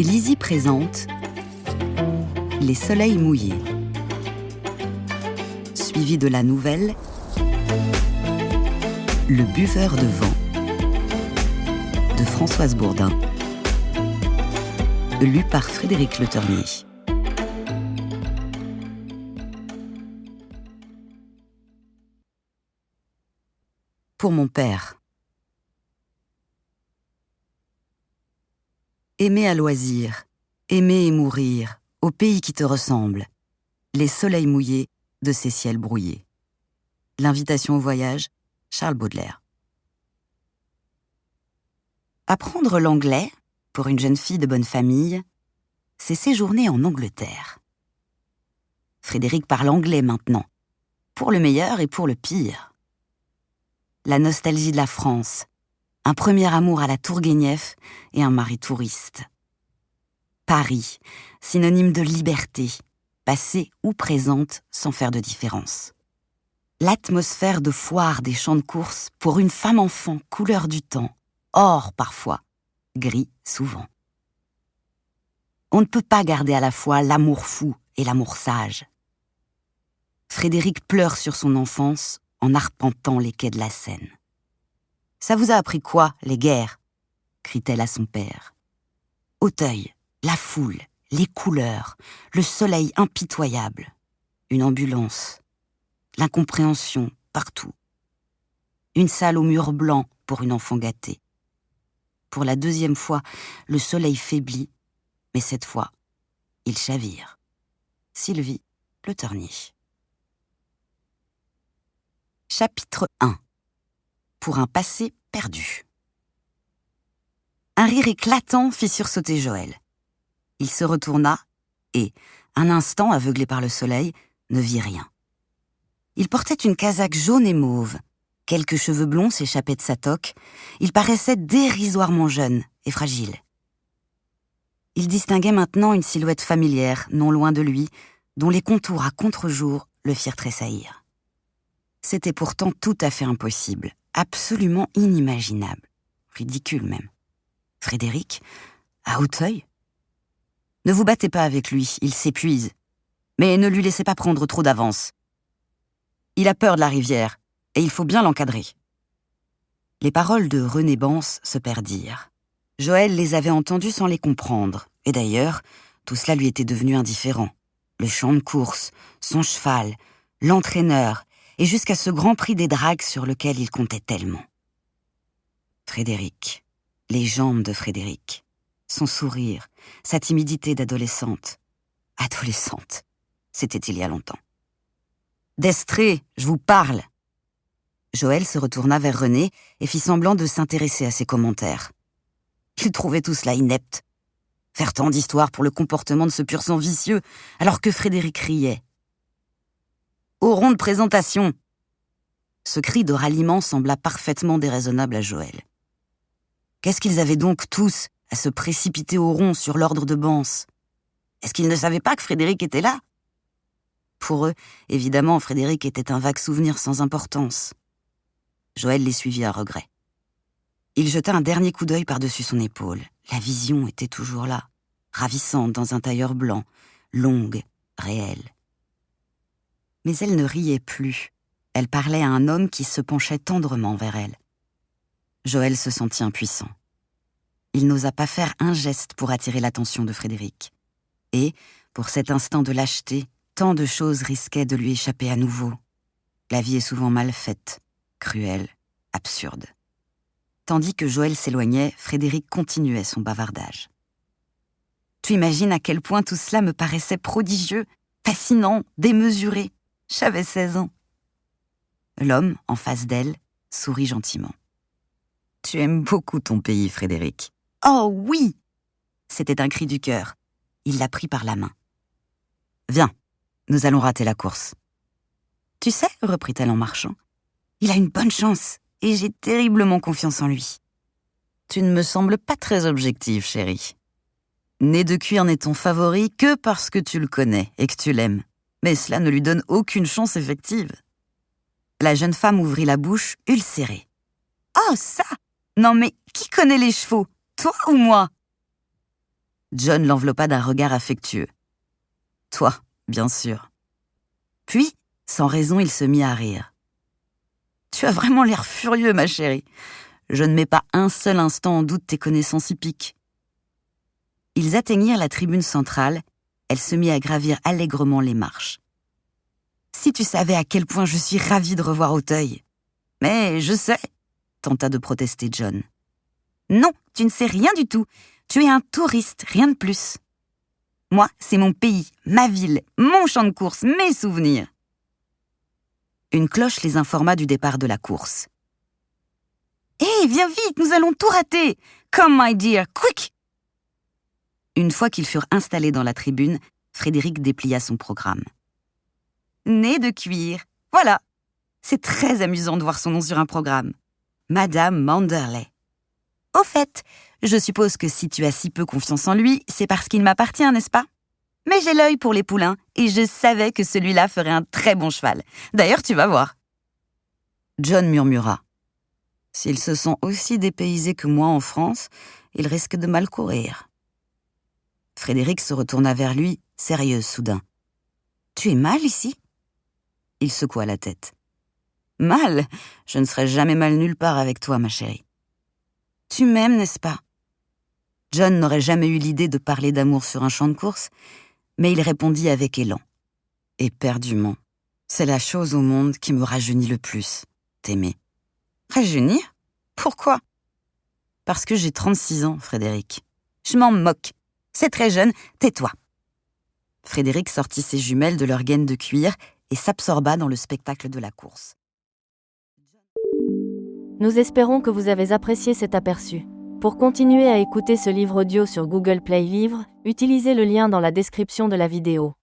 Lizzie présente Les soleils mouillés, suivi de la nouvelle Le buveur de vent de Françoise Bourdin, lu par Frédéric Le Ternier. Pour mon père. Aimer à loisir, aimer et mourir, au pays qui te ressemble. Les soleils mouillés de ces ciels brouillés. L'invitation au voyage, Charles Baudelaire. Apprendre l'anglais, pour une jeune fille de bonne famille, c'est séjourner en Angleterre. Frédéric parle anglais maintenant, pour le meilleur et pour le pire. La nostalgie de la France, un premier amour à la Tourguenieff et un mari touriste. Paris, synonyme de liberté, passée ou présente sans faire de différence. L'atmosphère de foire des champs de course pour une femme-enfant couleur du temps, or parfois, gris souvent. On ne peut pas garder à la fois l'amour fou et l'amour sage. Frédéric pleure sur son enfance en arpentant les quais de la Seine. « Ça vous a appris quoi, les guerres ?» crie-t-elle à son père. Auteuil, la foule, les couleurs, le soleil impitoyable, une ambulance, l'incompréhension partout. Une salle aux murs blancs pour une enfant gâtée. Pour la deuxième fois, le soleil faiblit, mais cette fois, il chavire. Sylvie Le Ternier. Chapitre 1. Pour un passé perdu. Un rire éclatant fit sursauter Joël. Il se retourna et, un instant aveuglé par le soleil, ne vit rien. Il portait une casaque jaune et mauve. Quelques cheveux blonds s'échappaient de sa toque. Il paraissait dérisoirement jeune et fragile. Il distinguait maintenant une silhouette familière, non loin de lui, dont les contours à contre-jour le firent tressaillir. C'était pourtant tout à fait impossible, absolument inimaginable, ridicule même. Frédéric, à Auteuil ? Ne vous battez pas avec lui, il s'épuise, mais ne lui laissez pas prendre trop d'avance. Il a peur de la rivière, et il faut bien l'encadrer. Les paroles de René Bance se perdirent. Joël les avait entendues sans les comprendre, et d'ailleurs, tout cela lui était devenu indifférent. Le champ de course, son cheval, l'entraîneur, et jusqu'à ce grand prix des dragues sur lequel il comptait tellement. Frédéric, les jambes de Frédéric, son sourire, sa timidité d'adolescente. Adolescente, c'était il y a longtemps. « D'Estrée, je vous parle !» Joël se retourna vers René et fit semblant de s'intéresser à ses commentaires. Il trouvait tout cela inepte. Faire tant d'histoires pour le comportement de ce pur sang vicieux, alors que Frédéric riait. Au rond de présentation. Ce cri de ralliement sembla parfaitement déraisonnable à Joël. Qu'est-ce qu'ils avaient donc tous à se précipiter au rond sur l'ordre de Bance ? Est-ce qu'ils ne savaient pas que Frédéric était là ? Pour eux, évidemment, Frédéric était un vague souvenir sans importance. Joël les suivit à regret. Il jeta un dernier coup d'œil par-dessus son épaule. La vision était toujours là, ravissante dans un tailleur blanc, longue, réelle. Mais elle ne riait plus. Elle parlait à un homme qui se penchait tendrement vers elle. Joël se sentit impuissant. Il n'osa pas faire un geste pour attirer l'attention de Frédéric. Et, pour cet instant de lâcheté, tant de choses risquaient de lui échapper à nouveau. La vie est souvent mal faite, cruelle, absurde. Tandis que Joël s'éloignait, Frédéric continuait son bavardage. « Tu imagines à quel point tout cela me paraissait prodigieux, fascinant, démesuré. J'avais 16 ans. » L'homme, en face d'elle, sourit gentiment. « Tu aimes beaucoup ton pays, Frédéric. »« Oh oui !» C'était un cri du cœur. Il la prit par la main. « Viens, nous allons rater la course. »« Tu sais, reprit-elle en marchant, il a une bonne chance et j'ai terriblement confiance en lui. »« Tu ne me sembles pas très objective, chérie. Né de cuir n'est ton favori que parce que tu le connais et que tu l'aimes. Mais cela ne lui donne aucune chance effective. » La jeune femme ouvrit la bouche, ulcérée. « Oh, ça ! Non mais, qui connaît les chevaux ? Toi ou moi ?» John l'enveloppa d'un regard affectueux. « Toi, bien sûr. » Puis, sans raison, il se mit à rire. « Tu as vraiment l'air furieux, ma chérie. Je ne mets pas un seul instant en doute tes connaissances hippiques. » Ils atteignirent la tribune centrale. Elle se mit à gravir allègrement les marches. « Si tu savais à quel point je suis ravie de revoir Auteuil. »« Mais je sais, » tenta de protester John. « Non, tu ne sais rien du tout. Tu es un touriste, rien de plus. Moi, c'est mon pays, ma ville, mon champ de course, mes souvenirs. » Une cloche les informa du départ de la course. « Hé, viens vite, nous allons tout rater! Come, my dear, quick !» Une fois qu'ils furent installés dans la tribune, Frédéric déplia son programme. « Nez de cuir, voilà. C'est très amusant de voir son nom sur un programme. Madame Manderley. Au fait, je suppose que si tu as si peu confiance en lui, c'est parce qu'il m'appartient, n'est-ce pas? Mais j'ai l'œil pour les poulains et je savais que celui-là ferait un très bon cheval. D'ailleurs, tu vas voir. » John murmura. « S'ils se sont aussi dépaysés que moi en France, ils risquent de mal courir. » Frédéric se retourna vers lui, sérieuse soudain. « Tu es mal ici ?» Il secoua la tête. « Mal? Je ne serai jamais mal nulle part avec toi, ma chérie. »« Tu m'aimes, n'est-ce pas ?» John n'aurait jamais eu l'idée de parler d'amour sur un champ de course, mais il répondit avec élan. « Éperdument. C'est la chose au monde qui me rajeunit le plus, t'aimer. »« Rajeunir? Pourquoi ?»« Parce que j'ai 36 ans, Frédéric. Je m'en moque. C'est très jeune, tais-toi. » Frédéric sortit ses jumelles de leur gaine de cuir et s'absorba dans le spectacle de la course. Nous espérons que vous avez apprécié cet aperçu. Pour continuer à écouter ce livre audio sur Google Play Livres, utilisez le lien dans la description de la vidéo.